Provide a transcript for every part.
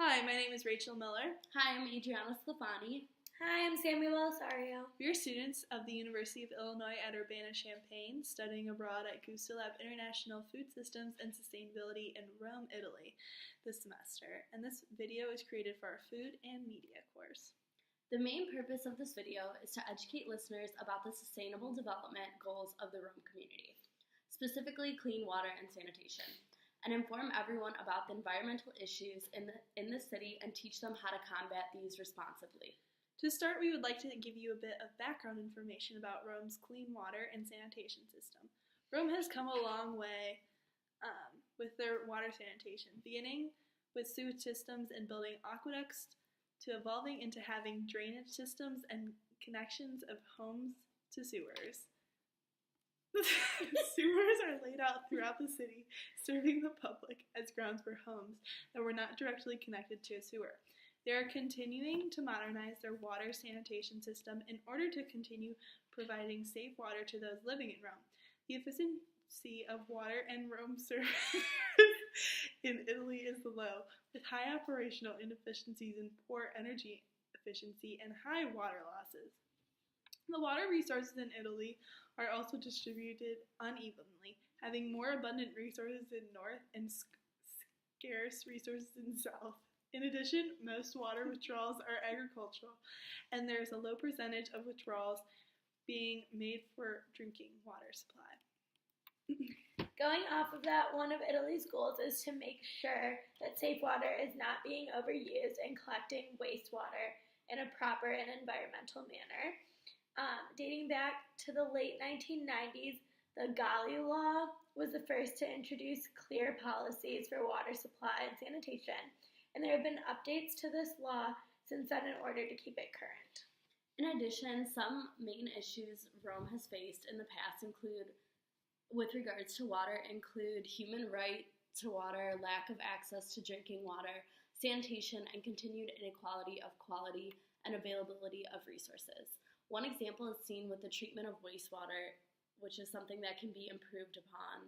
Hi, my name is Rachel Miller. Hi, I'm Adriana Sclafani. Hi, I'm Bellisario. We are students of the University of Illinois at Urbana-Champaign, studying abroad at Gustelab International Food Systems and Sustainability in Rome, Italy, this semester. And this video is created for our Food and Media course. The main purpose of this video is to educate listeners about the sustainable development goals of the Rome community, specifically clean water and sanitation, and inform everyone about the environmental issues in the city and teach them how to combat these responsibly. To start, we would like to give you a bit of background information about Rome's clean water and sanitation system. Rome has come a long way with their water sanitation, beginning with sewage systems and building aqueducts to evolving into having drainage systems and connections of homes to sewers. Sewers are laid out throughout the city, serving the public as grounds for homes that were not directly connected to a sewer. They are continuing to modernize their water sanitation system in order to continue providing safe water to those living in Rome. The efficiency of water and Rome service in Italy is low, with high operational inefficiencies and poor energy efficiency and high water losses. The water resources in Italy are also distributed unevenly, having more abundant resources in north and scarce resources in south. In addition, most water withdrawals are agricultural, and there is a low percentage of withdrawals being made for drinking water supply. Going off of that, one of Italy's goals is to make sure that safe water is not being overused and collecting wastewater in a proper and environmental manner. Dating back to the late 1990s, the Galli Law was the first to introduce clear policies for water supply and sanitation. And there have been updates to this law since then in order to keep it current. In addition, some main issues Rome has faced in the past with regards to water include human right to water, lack of access to drinking water, sanitation, and continued inequality of quality and availability of resources. One example is seen with the treatment of wastewater, which is something that can be improved upon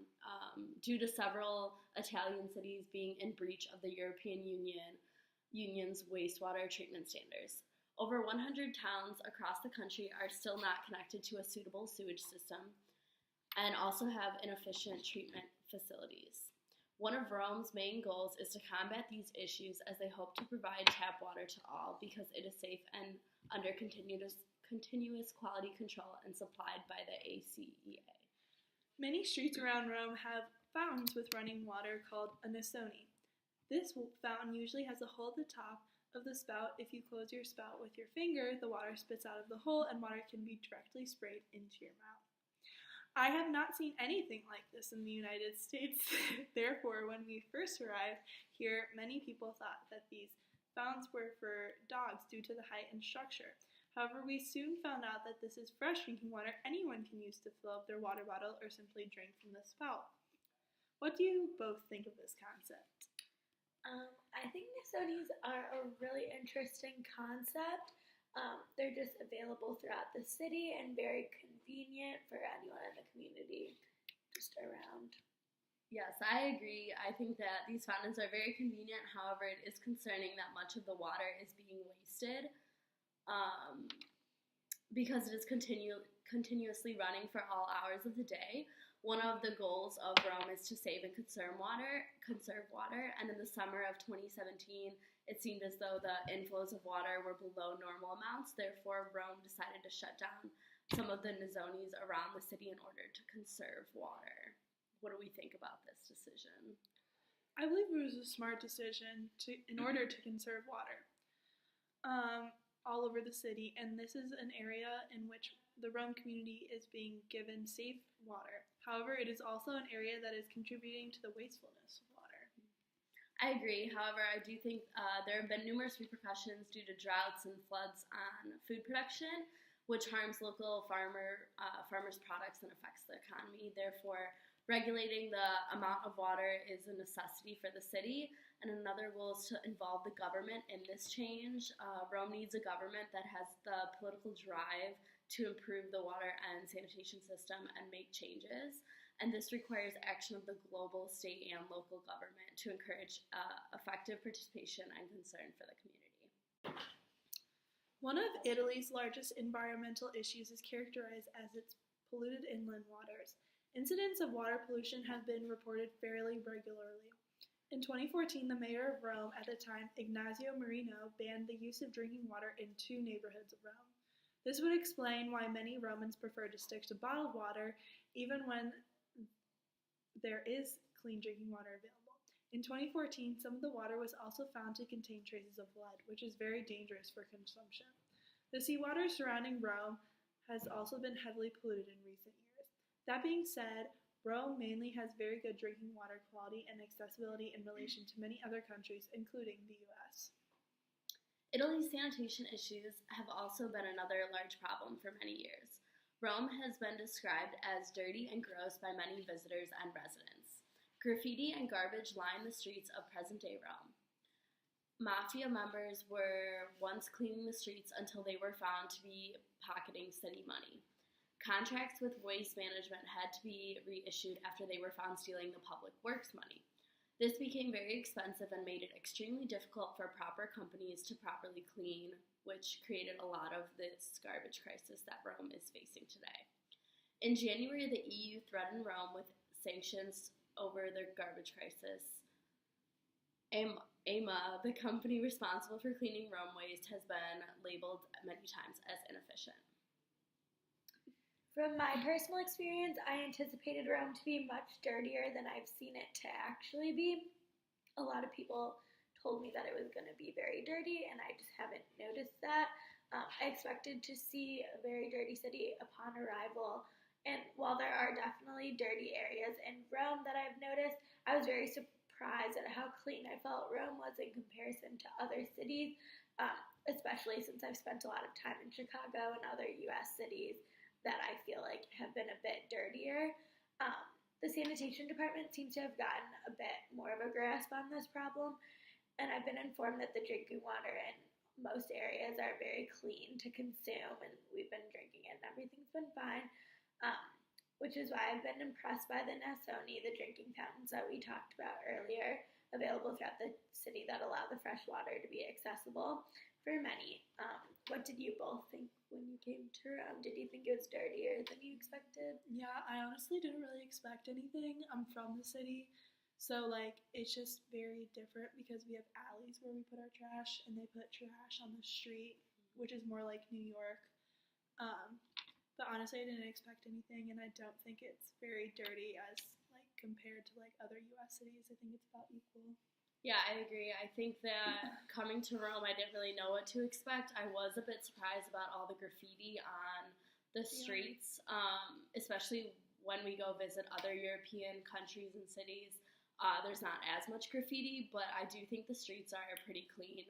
due to several Italian cities being in breach of the European Union's wastewater treatment standards. Over 100 towns across the country are still not connected to a suitable sewage system and also have inefficient treatment facilities. One of Rome's main goals is to combat these issues as they hope to provide tap water to all because it is safe and under continuous quality control and supplied by the ACEA. Many streets around Rome have fountains with running water called a Nasoni. This fountain usually has a hole at the top of the spout. If you close your spout with your finger, the water spits out of the hole and water can be directly sprayed into your mouth. I have not seen anything like this in the United States. Therefore, when we first arrived here, many people thought that these fountains were for dogs due to the height and structure. However, we soon found out that this is fresh drinking water anyone can use to fill up their water bottle or simply drink from the spout. What do you both think of this concept? I think Nasonis are a really interesting concept. They're just available throughout the city and very convenient for anyone in the community just around. Yes, I agree. I think that these fountains are very convenient. However, it is concerning that much of the water is being wasted because it is continuously running for all hours of the day. One of the goals of Rome is to save and conserve water, and in the summer of 2017, it seemed as though the inflows of water were below normal amounts. Therefore, Rome decided to shut down some of the Nasonis around the city in order to conserve water. What do we think about this decision? I believe it was a smart decision in order to conserve water all over the city, and this is an area in which the Rome community is being given safe water. However, it is also an area that is contributing to the wastefulness of water. I agree. However, I do think there have been numerous repercussions due to droughts and floods on food production, which harms local farmers' products and affects the economy. Therefore, regulating the amount of water is a necessity for the city, and another goal is to involve the government in this change. Rome needs a government that has the political drive to improve the water and sanitation system and make changes. and this requires action of the global, state, and local government to encourage effective participation and concern for the community. One of Italy's largest environmental issues is characterized as its polluted inland waters. Incidents of water pollution have been reported fairly regularly. In 2014, the mayor of Rome at the time, Ignazio Marino, banned the use of drinking water in 2 neighborhoods of Rome. This would explain why many Romans prefer to stick to bottled water even when there is clean drinking water available. In 2014, some of the water was also found to contain traces of lead, which is very dangerous for consumption. The seawater surrounding Rome has also been heavily polluted in recent years. That being said, Rome mainly has very good drinking water quality and accessibility in relation to many other countries, including the U.S. Italy's sanitation issues have also been another large problem for many years. Rome has been described as dirty and gross by many visitors and residents. Graffiti and garbage line the streets of present-day Rome. Mafia members were once cleaning the streets until they were found to be pocketing city money. Contracts with waste management had to be reissued after they were found stealing the public works money. This became very expensive and made it extremely difficult for proper companies to properly clean, which created a lot of this garbage crisis that Rome is facing today. In January, the EU threatened Rome with sanctions over their garbage crisis. EMA, the company responsible for cleaning Rome waste, has been labeled many times as inefficient. From my personal experience, I anticipated Rome to be much dirtier than I've seen it to actually be. A lot of people told me that it was going to be very dirty, and I just haven't noticed that. I expected to see a very dirty city upon arrival, and while there are definitely dirty areas in Rome that I've noticed, I was very surprised at how clean I felt Rome was in comparison to other cities, especially since I've spent a lot of time in Chicago and other U.S. cities that I feel like have been a bit dirtier. The sanitation department seems to have gotten a bit more of a grasp on this problem, and I've been informed that the drinking water in most areas are very clean to consume, and we've been drinking it and everything's been fine, which is why I've been impressed by the Nassoni, the drinking fountains that we talked about earlier, available throughout the city that allow the fresh water to be accessible for many. What did you both think when you came to Rome? Did you think it was dirtier than you expected? Yeah, I honestly didn't really expect anything. I'm from the city, so it's just very different because we have alleys where we put our trash, and they put trash on the street, which is more like New York. But honestly, I didn't expect anything, and I don't think it's very dirty as compared to other U.S. cities. I think it's about equal. Yeah, I agree. I think that coming to Rome, I didn't really know what to expect. I was a bit surprised about all the graffiti on the streets, especially when we go visit other European countries and cities. There's not as much graffiti, but I do think the streets are pretty clean,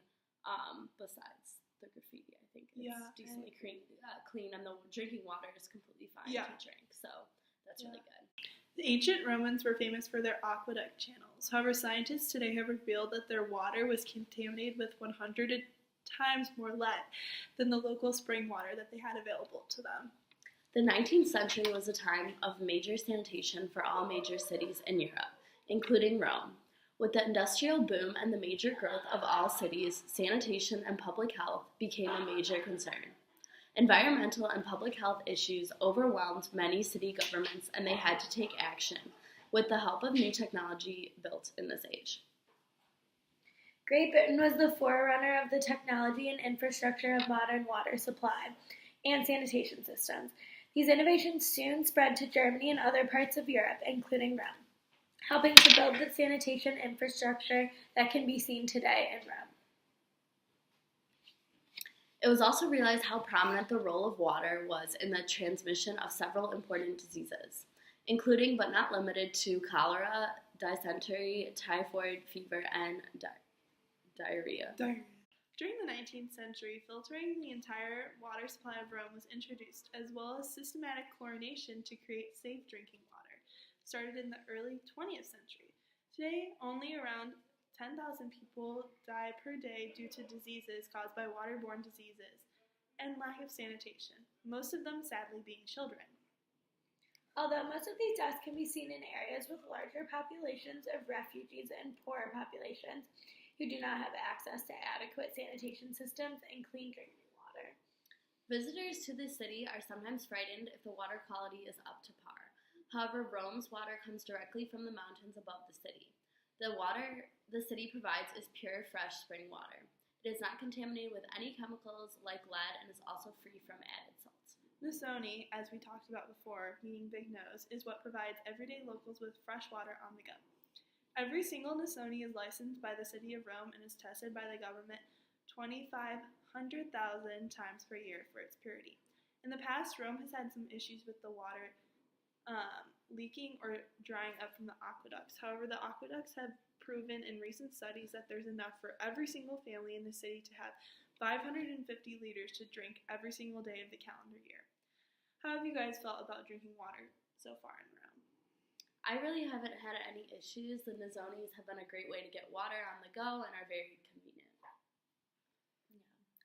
besides the graffiti. I think it's decently clean, and the drinking water is completely fine to drink, so that's really good. The ancient Romans were famous for their aqueduct channels. However, scientists today have revealed that their water was contaminated with 100 times more lead than the local spring water that they had available to them. The 19th century was a time of major sanitation for all major cities in Europe, including Rome. With the industrial boom and the major growth of all cities, sanitation and public health became a major concern. Environmental and public health issues overwhelmed many city governments, and they had to take action with the help of new technology built in this age. Great Britain was the forerunner of the technology and infrastructure of modern water supply and sanitation systems. These innovations soon spread to Germany and other parts of Europe, including Rome, helping to build the sanitation infrastructure that can be seen today in Rome. It was also realized how prominent the role of water was in the transmission of several important diseases, including but not limited to cholera, dysentery, typhoid fever, and diarrhea. During the 19th century, filtering the entire water supply of Rome was introduced, as well as systematic chlorination to create safe drinking water, started in the early 20th century. Today, only around 10,000 people die per day due to diseases caused by waterborne diseases and lack of sanitation, most of them sadly being children. Although most of these deaths can be seen in areas with larger populations of refugees and poorer populations who do not have access to adequate sanitation systems and clean drinking water. Visitors to the city are sometimes frightened if the water quality is up to par. However, Rome's water comes directly from the mountains above the city. The water the city provides is pure, fresh spring water. It is not contaminated with any chemicals like lead and is also free from added salts. Nasoni, as we talked about before, meaning big nose, is what provides everyday locals with fresh water on the go. Every single Nasoni is licensed by the City of Rome and is tested by the government 2,500,000 times per year for its purity. In the past, Rome has had some issues with the water leaking or drying up from the aqueducts. However, the aqueducts have proven in recent studies that there's enough for every single family in the city to have 550 liters to drink every single day of the calendar year. How have you guys felt about drinking water so far in Rome? I really haven't had any issues. The Nazonis have been a great way to get water on the go and are very convenient.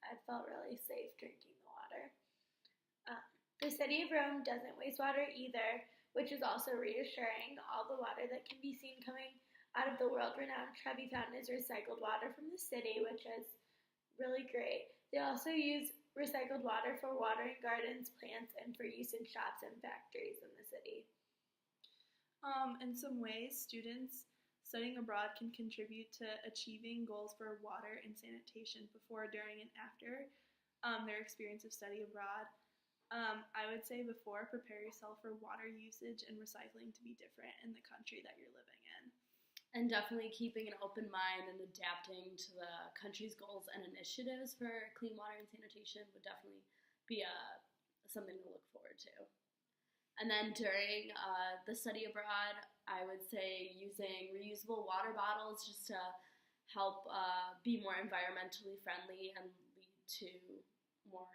I felt really safe drinking the water. The City of Rome doesn't waste water either, which is also reassuring. All the water that can be seen coming out of the world-renowned Trevi Fountain is recycled water from the city, which is really great. They also use recycled water for watering gardens, plants, and for use in shops and factories in the city. In some ways, students studying abroad can contribute to achieving goals for water and sanitation before, during, and after their experience of study abroad. I would say before, prepare yourself for water usage and recycling to be different in the country that you're living in. And definitely keeping an open mind and adapting to the country's goals and initiatives for clean water and sanitation would definitely be something to look forward to. And then during the study abroad, I would say using reusable water bottles just to help be more environmentally friendly and lead to more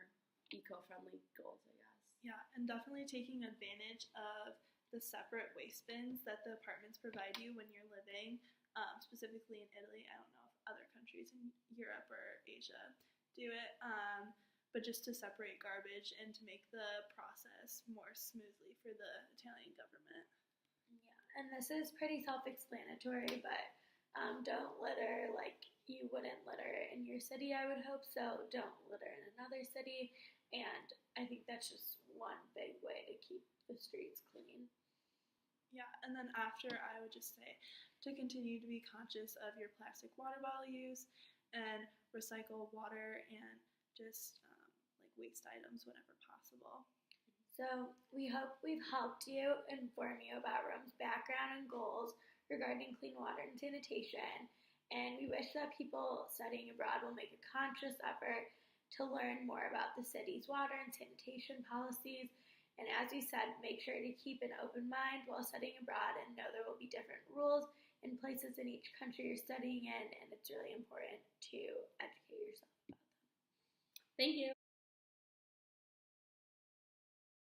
eco-friendly goals, I guess. Yeah, and definitely taking advantage of the separate waste bins that the apartments provide you when you're living, specifically in Italy. I don't know if other countries in Europe or Asia do it, but just to separate garbage and to make the process more smoothly for the Italian government. Yeah, and this is pretty self-explanatory, but don't litter like you wouldn't litter in your city, I would hope. So don't litter in another city, and I think that's just one big way to keep the streets clean. Yeah, and then after, I would just say to continue to be conscious of your plastic water bottle use and recycle water and just like waste items whenever possible. So we hope we've helped you, inform you about Rome's background and goals regarding clean water and sanitation, and we wish that people studying abroad will make a conscious effort to learn more about the city's water and sanitation policies. And as we said, make sure to keep an open mind while studying abroad and know there will be different rules and places in each country you're studying in, and it's really important to educate yourself about them. Thank you.